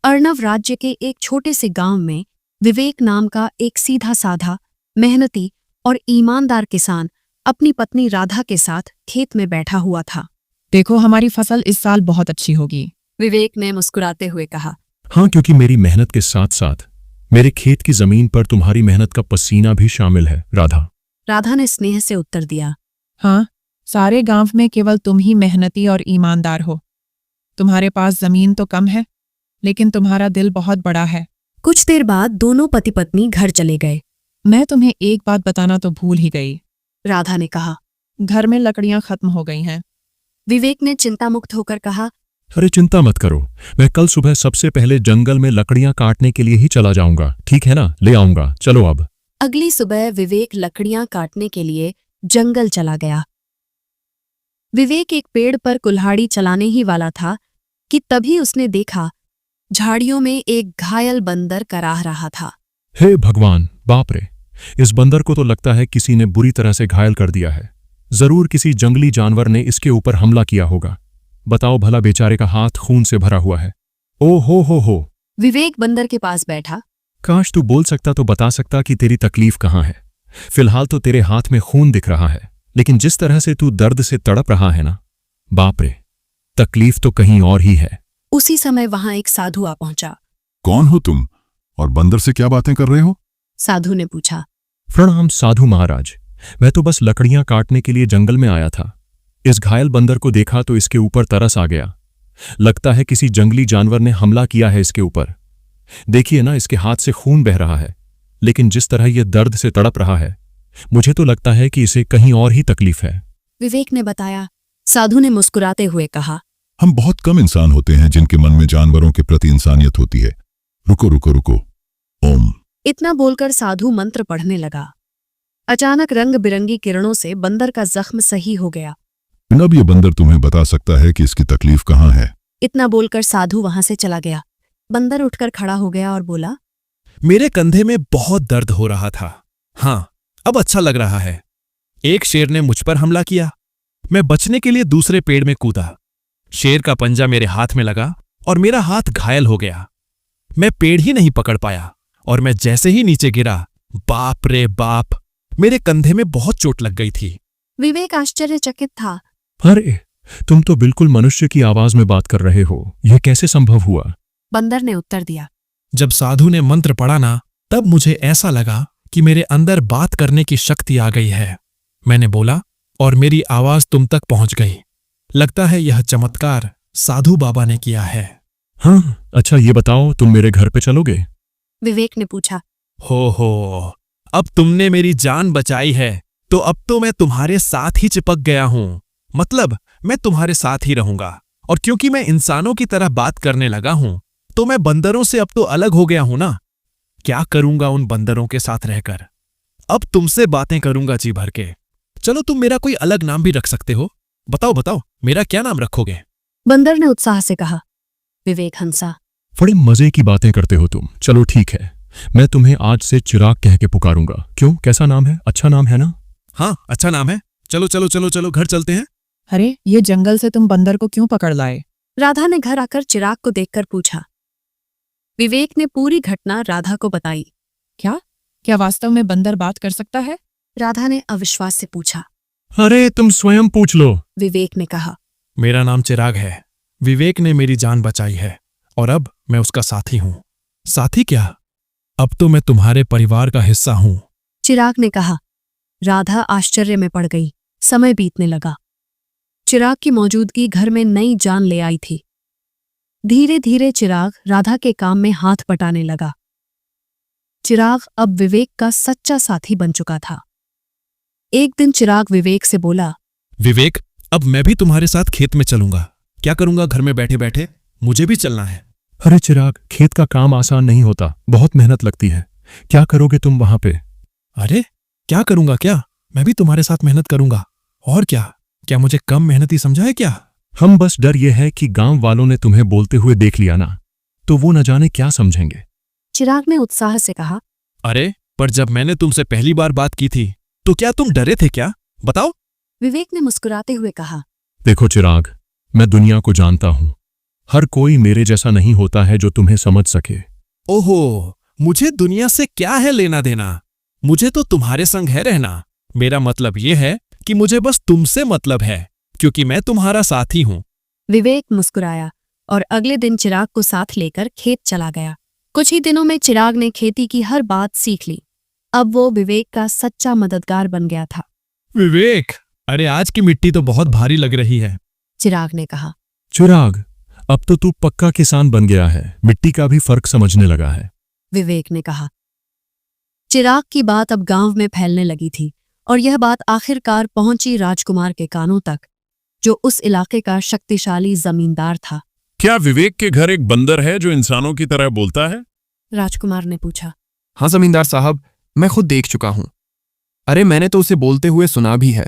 अर्णव राज्य के एक छोटे से गांव में विवेक नाम का एक सीधा साधा, मेहनती और ईमानदार किसान अपनी पत्नी राधा के साथ खेत में बैठा हुआ था। देखो, हमारी फसल इस साल बहुत अच्छी होगी, विवेक ने मुस्कुराते हुए कहा। हाँ, क्योंकि मेरी मेहनत के साथ साथ मेरे खेत की जमीन पर तुम्हारी मेहनत का पसीना भी शामिल है, राधा। राधा ने स्नेह से उत्तर दिया। हाँ, सारे गांव में केवल तुम ही मेहनती और ईमानदार हो। तुम्हारे पास जमीन तो कम है, लेकिन तुम्हारा दिल बहुत बड़ा है। कुछ देर बाद दोनों पति पत्नी घर चले गए। मैं तुम्हें एक बात बताना तो भूल ही गई, राधा ने कहा। घर में लकड़ियां खत्म हो गई हैं। विवेक ने चिंतामुक्त होकर कहा। अरे चिंता मत करो, मैं कल सुबह सबसे पहले जंगल में लकड़ियां काटने के लिए ही चला जाऊंगा, ठीक है ना? ले आऊंगा, चलो अब। अगली सुबह विवेक लकड़ियां काटने के लिए जंगल चला गया। विवेक एक पेड़ पर कुल्हाड़ी चलाने ही वाला था कि तभी उसने देखा झाड़ियों में एक घायल बंदर कराह रहा था। हे भगवान, बाप रे, इस बंदर को तो लगता है किसी ने बुरी तरह से घायल कर दिया है। जरूर किसी जंगली जानवर ने इसके ऊपर हमला किया होगा। बताओ भला, बेचारे का हाथ खून से भरा हुआ है। ओ हो। विवेक बंदर के पास बैठा। काश तू बोल सकता तो बता सकता कि तेरी तकलीफ कहाँ है। फिलहाल तो तेरे हाथ में खून दिख रहा है, लेकिन जिस तरह से तू दर्द से तड़प रहा है ना, बाप रे, तकलीफ तो कहीं और ही है। उसी समय वहां एक साधु आ पहुंचा। कौन हो तुम और बंदर से क्या बातें कर रहे हो? साधु ने पूछा। प्रणाम साधु महाराज, मैं तो बस लकड़ियां काटने के लिए जंगल में आया था। इस घायल बंदर को देखा तो इसके ऊपर तरस आ गया। लगता है किसी जंगली जानवर ने हमला किया है इसके ऊपर। देखिए ना, इसके हाथ से खून बह रहा है, लेकिन जिस तरह यह दर्द से तड़प रहा है, मुझे तो लगता है कि इसे कहीं और ही तकलीफ है। विवेक ने बताया। साधु ने मुस्कुराते हुए कहा। हम बहुत कम इंसान होते हैं जिनके मन में जानवरों के प्रति इंसानियत होती है। रुको। ओम। इतना बोलकर साधु मंत्र पढ़ने लगा। अचानक रंग बिरंगी किरणों से बंदर का जख्म सही हो गया। अब ये बंदर तुम्हें बता सकता है कि इसकी तकलीफ कहाँ है। इतना बोलकर साधु वहां से चला गया। बंदर उठकर खड़ा हो गया और बोला। मेरे कंधे में बहुत दर्द हो रहा था। हाँ, अब अच्छा लग रहा है। एक शेर ने मुझ पर हमला किया। मैं बचने के लिए दूसरे पेड़ में कूदा। शेर का पंजा मेरे हाथ में लगा और मेरा हाथ घायल हो गया। मैं पेड़ ही नहीं पकड़ पाया और मैं जैसे ही नीचे गिरा, बाप रे बाप, मेरे कंधे में बहुत चोट लग गई थी। विवेक आश्चर्यचकित था। अरे, तुम तो बिल्कुल मनुष्य की आवाज में बात कर रहे हो। यह कैसे संभव हुआ? बंदर ने उत्तर दिया। जब साधु ने मंत्र पढ़ा ना, तब मुझे ऐसा लगा कि मेरे अंदर बात करने की शक्ति आ गई है। मैंने बोला और मेरी आवाज तुम तक पहुंच गई। लगता है यह चमत्कार साधु बाबा ने किया है। हाँ, अच्छा ये बताओ, तुम मेरे घर पे चलोगे? विवेक ने पूछा। हो, अब तुमने मेरी जान बचाई है, तो अब तो मैं तुम्हारे साथ ही चिपक गया हूं। मतलब मैं तुम्हारे साथ ही रहूंगा। और क्योंकि मैं इंसानों की तरह बात करने लगा हूं, तो मैं बंदरों से अब तो अलग हो गया हूं ना। क्या करूंगा उन बंदरों के साथ रहकर? अब तुमसे बातें करूंगा जी भर के। चलो, तुम मेरा कोई अलग नाम भी रख सकते हो। बताओ, मेरा क्या नाम रखोगे? बंदर ने उत्साह से कहा। विवेक हंसा। बड़े मजे की बातें करते हो तुम। चलो ठीक है, मैं तुम्हें आज से चिराग कह के पुकारूंगा। क्यों, कैसा नाम है? अच्छा नाम है ना? हाँ, अच्छा नाम है। चलो, घर चलते हैं। अरे, ये जंगल से तुम बंदर को क्यों पकड़ लाए? राधा ने घर आकर चिराग को देखकर पूछा। विवेक ने पूरी घटना राधा को बताई। क्या वास्तव में बंदर बात कर सकता है? राधा ने अविश्वास से पूछा। अरे, तुम स्वयं पूछ लो, विवेक ने कहा। मेरा नाम चिराग है। विवेक ने मेरी जान बचाई है और अब मैं उसका साथी हूं। साथी क्या, अब तो मैं तुम्हारे परिवार का हिस्सा हूं। चिराग ने कहा। राधा आश्चर्य में पड़ गई। समय बीतने लगा। चिराग की मौजूदगी घर में नई जान ले आई थी। धीरे धीरे चिराग राधा के काम में हाथ बटाने लगा। चिराग अब विवेक का सच्चा साथी बन चुका था। एक दिन चिराग विवेक से बोला। विवेक, अब मैं भी तुम्हारे साथ खेत में चलूंगा। क्या करूंगा घर में बैठे बैठे? मुझे भी चलना है। अरे चिराग, खेत का काम आसान नहीं होता, बहुत मेहनत लगती है। क्या करोगे तुम वहां पे? अरे क्या करूंगा? क्या मैं भी तुम्हारे साथ मेहनत करूंगा। और क्या मुझे कम मेहनती समझा है क्या? हम बस डर यह है कि गांव वालों ने तुम्हें बोलते हुए देख लिया ना, तो वो न जाने क्या समझेंगे। चिराग ने उत्साह से कहा। अरे पर जब मैंने तुमसे पहली बार बात की थी तो क्या तुम डरे थे क्या? बताओ। विवेक ने मुस्कुराते हुए कहा। देखो चिराग, मैं दुनिया को जानता हूं। हर कोई मेरे जैसा नहीं होता है जो तुम्हें समझ सके। ओहो, मुझे दुनिया से क्या है लेना देना? मुझे तो तुम्हारे संग है रहना। मेरा मतलब यह है कि मुझे बस तुमसे मतलब है, क्योंकि मैं तुम्हारा साथी हूं। विवेक मुस्कुराया और अगले दिन चिराग को साथ लेकर खेत चला गया। कुछ ही दिनों में चिराग ने खेती की हर बात सीख ली। अब वो विवेक का सच्चा मददगार बन गया था। विवेक, अरे आज की मिट्टी तो बहुत भारी लग रही है। चिराग ने कहा। चिराग, अब तो तू पक्का किसान बन गया है, मिट्टी का भी फर्क समझने लगा है। विवेक ने कहा। चिराग की बात अब गांव में फैलने लगी थी और यह बात आखिरकार पहुंची राजकुमार के कानों तक, जो उस इलाके का शक्तिशाली जमींदार था। क्या विवेक के घर एक बंदर है जो इंसानों की तरह बोलता है? राजकुमार ने पूछा। हाँ जमींदार साहब, मैं खुद देख चुका हूं। अरे मैंने तो उसे बोलते हुए सुना भी है।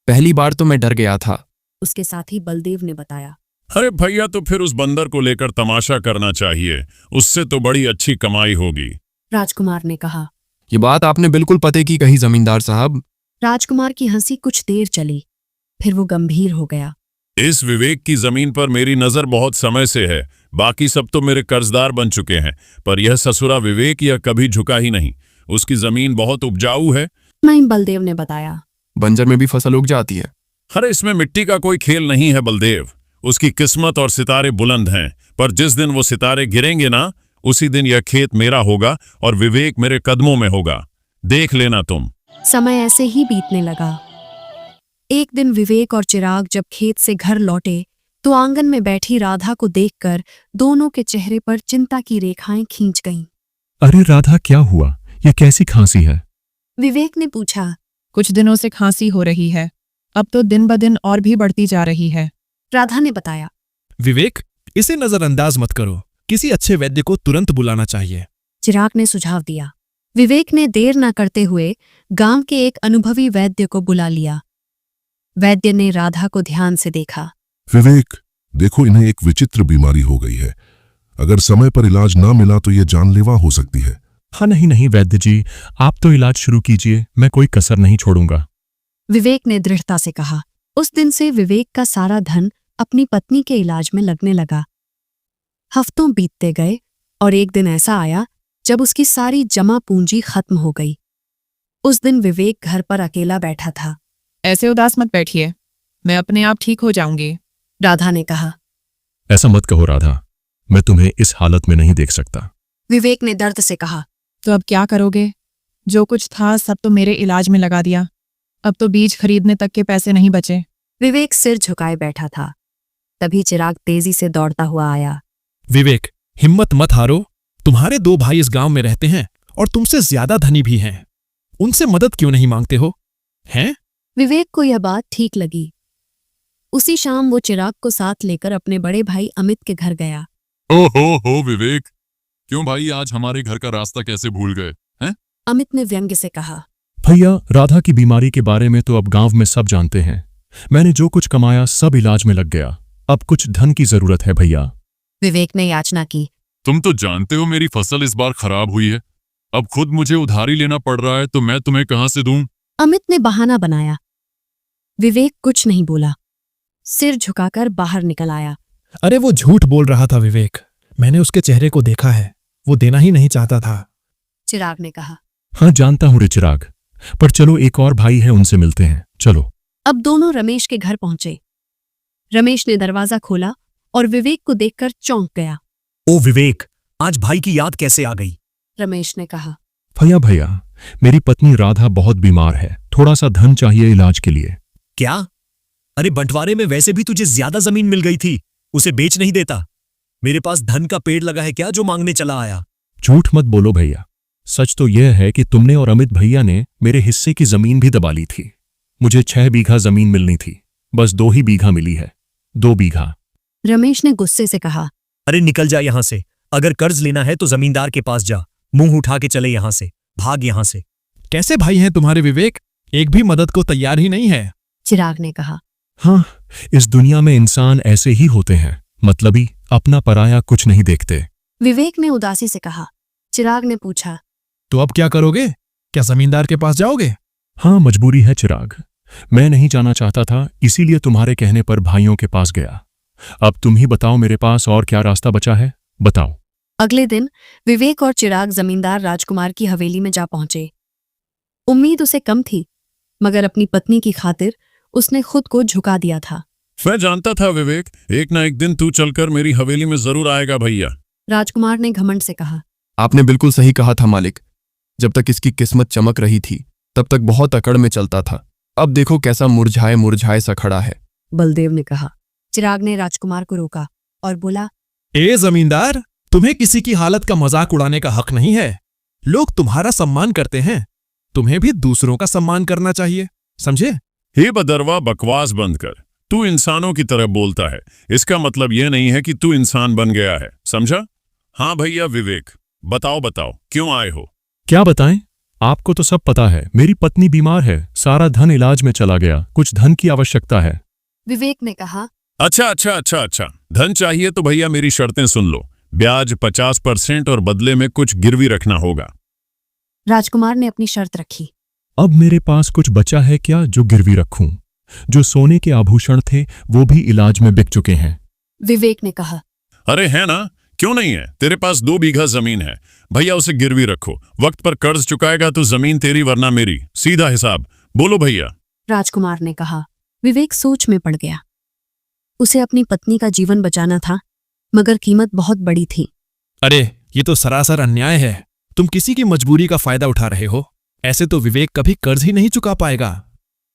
पहली बार तो मैं डर गया था। उसके साथी बलदेव ने बताया। अरे भैया, तो फिर उस बंदर को लेकर तमाशा करना चाहिए, उससे तो बड़ी अच्छी कमाई होगी। राजकुमार ने कहा। ये बात आपने बिल्कुल पते की कही जमींदार साहब। राजकुमार की हंसी कुछ देर चली, फिर वो गंभीर हो गया। इस विवेक की जमीन पर मेरी नजर बहुत समय से है। बाकी सब तो मेरे कर्जदार बन चुके हैं, पर यह ससुरा विवेक यह कभी झुका ही नहीं। उसकी जमीन बहुत उपजाऊ है। नहीं, बलदेव ने बताया। बंजर में भी फसल उग जाती है। अरे इसमें मिट्टी का कोई खेल नहीं है बलदेव। उसकी किस्मत और सितारे बुलंद हैं, पर जिस दिन वो सितारे गिरेंगे ना, उसी दिन यह खेत मेरा होगा और विवेक मेरे कदमों में होगा। देख लेना तुम। समय ऐसे ही बीतने लगा। एक दिन विवेक और चिराग जब खेत से घर लौटे तो आंगन में बैठी राधा को देखकर दोनों के चेहरे पर चिंता की रेखाएं खींच गईं। अरे राधा, क्या हुआ? ये कैसी खांसी है? विवेक ने पूछा। कुछ दिनों से खांसी हो रही है, अब तो दिन ब दिन और भी बढ़ती जा रही है। राधा ने बताया। विवेक, इसे नजरअंदाज मत करो। किसी अच्छे वैद्य को तुरंत बुलाना चाहिए। चिराग ने सुझाव दिया। विवेक ने देर न करते हुए गांव के एक अनुभवी वैद्य को बुला लिया। वैद्य ने राधा को ध्यान से देखा। विवेक, देखो, इन्हें एक विचित्र बीमारी हो गई है। अगर समय पर इलाज ना मिला तो यह जानलेवा हो सकती है। हाँ, नहीं नहीं वैद्य जी, आप तो इलाज शुरू कीजिए, मैं कोई कसर नहीं छोड़ूंगा। विवेक ने दृढ़ता से कहा। उस दिन से विवेक का सारा धन अपनी पत्नी के इलाज में लगने लगा। हफ्तों बीतते गए और एक दिन ऐसा आया जब उसकी सारी जमा पूंजी खत्म हो गई। उस दिन विवेक घर पर अकेला बैठा था। ऐसे उदास मत बैठिए, मैं अपने आप ठीक हो जाऊंगी। राधा ने कहा। ऐसा मत कहो राधा, मैं तुम्हें इस हालत में नहीं देख सकता। विवेक ने दर्द से कहा। तो अब क्या करोगे? जो कुछ था सब तो मेरे इलाज में लगा दिया। अब तो बीज खरीदने तक के पैसे नहीं बचे। विवेक सिर झुकाए बैठा था। तभी चिराग तेजी से दौड़ता हुआ आया। विवेक, हिम्मत मत हारो। तुम्हारे 2 भाई इस गांव में रहते हैं और तुमसे ज्यादा धनी भी हैं। उनसे मदद क्यों नहीं मांगते हो? हैं? विवेक को यह बात ठीक लगी। उसी शाम वो चिराग को साथ लेकर अपने बड़े भाई अमित के घर गया। हो विवेक, क्यों भाई आज हमारे घर का रास्ता कैसे भूल गए हैं? अमित ने व्यंग्य से कहा। भैया, राधा की बीमारी के बारे में तो अब गांव में सब जानते हैं। मैंने जो कुछ कमाया सब इलाज में लग गया। अब कुछ धन की जरूरत है भैया। विवेक ने याचना की। तुम तो जानते हो मेरी फसल इस बार खराब हुई है। अब खुद मुझे उधारी लेना पड़ रहा है, तो मैं तुम्हें कहां से दूं? अमित ने बहाना बनाया। विवेक कुछ नहीं बोला, सिर झुकाकर बाहर निकल आया। अरे वो झूठ बोल रहा था विवेक। मैंने उसके चेहरे को देखा है, वो देना ही नहीं चाहता था। चिराग ने कहा। हाँ जानता हूँ रे चिराग, पर चलो एक और भाई है, उनसे मिलते हैं, चलो। अब दोनों रमेश के घर पहुंचे। रमेश ने दरवाजा खोला और विवेक को देखकर चौंक गया। ओ विवेक, आज भाई की याद कैसे आ गई? रमेश ने कहा। भैया, मेरी पत्नी राधा बहुत बीमार है, थोड़ा सा धन चाहिए इलाज के लिए। क्या? अरे बंटवारे में वैसे भी तुझे ज्यादा जमीन मिल गई थी, उसे बेच नहीं देता? मेरे पास धन का पेड़ लगा है क्या जो मांगने चला आया? झूठ मत बोलो भैया, सच तो यह है कि तुमने और अमित भैया ने मेरे हिस्से की जमीन भी दबा ली थी। मुझे 6 बीघा जमीन मिलनी थी, बस 2 ही बीघा मिली है। 2 बीघा। रमेश ने गुस्से से कहा। अरे निकल जा यहां से। अगर कर्ज लेना है तो जमींदार के पास जा, मुंह उठा के चले यहां से, भाग यहां से। कैसे भाई हैं तुम्हारे विवेक? एक भी मदद को तैयार ही नहीं है। चिराग ने कहा। हाँ, इस दुनिया में इंसान ऐसे ही होते हैं, मतलबी, अपना पराया कुछ नहीं देखते। विवेक ने उदासी से कहा। चिराग ने पूछा। तो अब क्या करोगे? क्या जमींदार के पास जाओगे? हाँ, मजबूरी है चिराग। मैं नहीं जाना चाहता था, इसीलिए तुम्हारे कहने पर भाइयों के पास गया। अब तुम ही बताओ मेरे पास और क्या रास्ता बचा है, बताओ। अगले दिन विवेक और चिराग जमींदार राजकुमार की हवेली में जा पहुंचे। उम्मीद उसे कम थी, मगर अपनी पत्नी की खातिर उसने खुद को झुका दिया था। मैं जानता था विवेक, एक ना एक दिन तू चलकर मेरी हवेली में जरूर आएगा भैया। राजकुमार ने घमंड से कहा। आपने बिल्कुल सही कहा था मालिक। जब तक इसकी किस्मत चमक रही थी तब तक बहुत अकड़ में चलता था। अब देखो कैसा मुरझाए मुरझाए सा खड़ा है। बलदेव ने कहा। चिराग ने राजकुमार को रोका और बोला, ए जमींदार, तुम्हें किसी की हालत का मजाक उड़ाने का हक नहीं है। लोग तुम्हारा सम्मान करते हैं, तुम्हें भी दूसरों का सम्मान करना चाहिए, समझे? हे बदरवा, बकवास बंद कर। तू इंसानों की तरह बोलता है, इसका मतलब यह नहीं है कि तू इंसान बन गया है, समझा? हाँ भैया विवेक, बताओ बताओ क्यों आए हो? क्या बताएं? आपको तो सब पता है, मेरी पत्नी बीमार है, सारा धन इलाज में चला गया, कुछ धन की आवश्यकता है। विवेक ने कहा। अच्छा, धन चाहिए तो भैया मेरी शर्तें सुन लो। ब्याज 50% और बदले में कुछ गिरवी रखना होगा। राजकुमार ने अपनी शर्त रखी। अब मेरे पास कुछ बचा है क्या जो गिरवी रखूं? जो सोने के आभूषण थे वो भी इलाज में बिक चुके हैं। विवेक ने कहा। अरे है ना, क्यों नहीं है? तेरे पास 2 बीघा जमीन है भैया, उसे गिरवी रखो। वक्त पर कर्ज चुकाएगा तो जमीन तेरी वरना मेरी, सीधा हिसाब। बोलो भैया। राजकुमार ने कहा। विवेक सोच में पड़ गया। उसे अपनी पत्नी का जीवन बचाना था, मगर कीमत बहुत बड़ी थी। अरे ये तो सरासर अन्याय है। तुम किसी की मजबूरी का फायदा उठा रहे हो। ऐसे तो विवेक कभी कर्ज ही नहीं चुका पाएगा।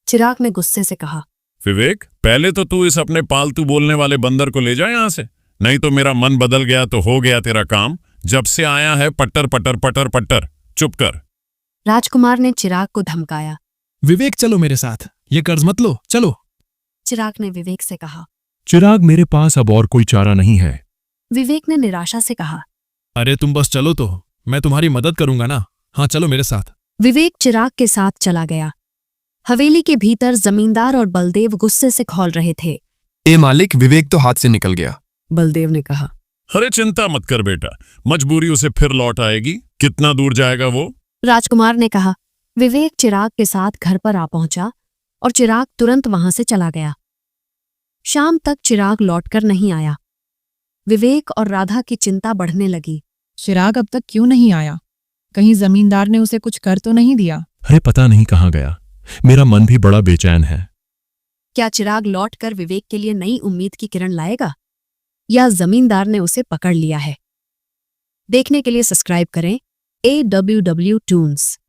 चिराग ने गुस्से से कहा। विवेक, पहले तो तू इस अपने पालतू बोलने वाले बंदर को ले जा यहां से, नहीं तो मेरा मन बदल गया तो हो गया तेरा काम। जब से आया है पट्टर पट्टर पट्टर पट्टर, चुप कर। राजकुमार ने चिराग को धमकाया। विवेक चलो मेरे साथ, ये कर्ज मत लो, चलो। चिराग ने विवेक से कहा। चिराग, मेरे पास अब और कोई चारा नहीं है। विवेक ने निराशा से कहा। अरे तुम बस चलो तो, मैं तुम्हारी मदद करूंगा ना। हाँ चलो मेरे साथ। विवेक चिराग के साथ चला गया। हवेली के भीतर जमींदार और बलदेव गुस्से से खौल रहे थे। ए मालिक, विवेक तो हाथ से निकल गया। बलदेव ने कहा। अरे चिंता मत कर बेटा, मजबूरी उसे फिर लौट आएगी। कितना दूर जाएगा वो? राजकुमार ने कहा। विवेक चिराग के साथ घर पर आ पहुंचा और चिराग तुरंत वहां से चला गया। शाम तक चिराग लौटकर नहीं आया। विवेक और राधा की चिंता बढ़ने लगी। चिराग अब तक क्यों नहीं आया? कहीं जमींदार ने उसे कुछ कर तो नहीं दिया? अरे पता नहीं कहाँ गया, मेरा मन भी बड़ा बेचैन है। क्या चिराग लौटकर विवेक के लिए नई उम्मीद की किरण लाएगा, या जमींदार ने उसे पकड़ लिया है? देखने के लिए सब्सक्राइब करें AWW टून्स।